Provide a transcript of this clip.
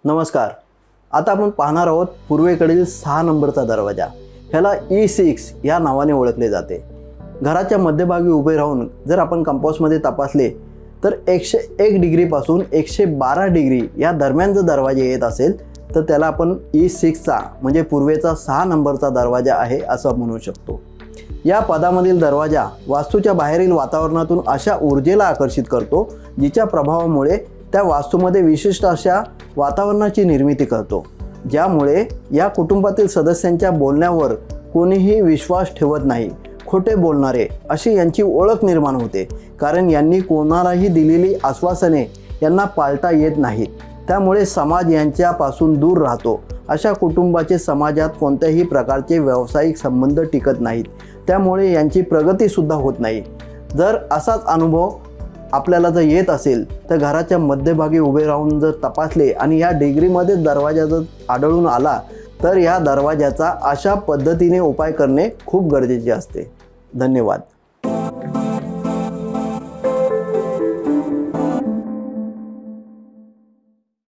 नमस्कार. आता आपण पाहणार आहोत पूर्वेकडील 6 नंबरचा दरवाजा. ह्याला E6 या नावाने ओळखले जाते. घराच्या मध्यभागी उभे राहून जर आपण कंपासमध्ये तपासले तर 101 डिग्रीपासून 112 डिग्री या दरम्यान जर दरवाजे येत असेल तर त्याला आपण E6चा म्हणजे पूर्वेचा 6 नंबरचा दरवाजा आहे असं म्हणू शकतो. या पदामधील दरवाजा वास्तूच्या बाहेरील वातावरणातून अशा ऊर्जेला आकर्षित करतो जिच्या प्रभावामुळे त्या वास्तूमध्ये विशिष्ट अशा वातावरणाची निर्मिती करतो, ज्यामुळे या कुटुंबातील सदस्यांच्या बोलण्यावर कोणीही विश्वास ठेवत नाही. खोटे बोलणारे अशी यांची ओळख निर्माण होते, कारण यांनी कोणालाही दिलेली आश्वासने यांना पाळता येत नाहीत. त्यामुळे समाज यांच्यापासून दूर राहतो. अशा कुटुंबाचे समाजात कोणत्याही प्रकारचे व्यावसायिक संबंध टिकत नाहीत. त्यामुळे यांची प्रगतीसुद्धा होत नाही. जर असाच अनुभव आपल्याला जर येत असेल तर घराच्या मध्यभागी उभे राहून जर तपासले आणि या डिग्रीमध्ये दरवाजा जर आढळून आला तर या दरवाजाचा अशा पद्धतीने उपाय करणे खूप गरजेचे असते. धन्यवाद.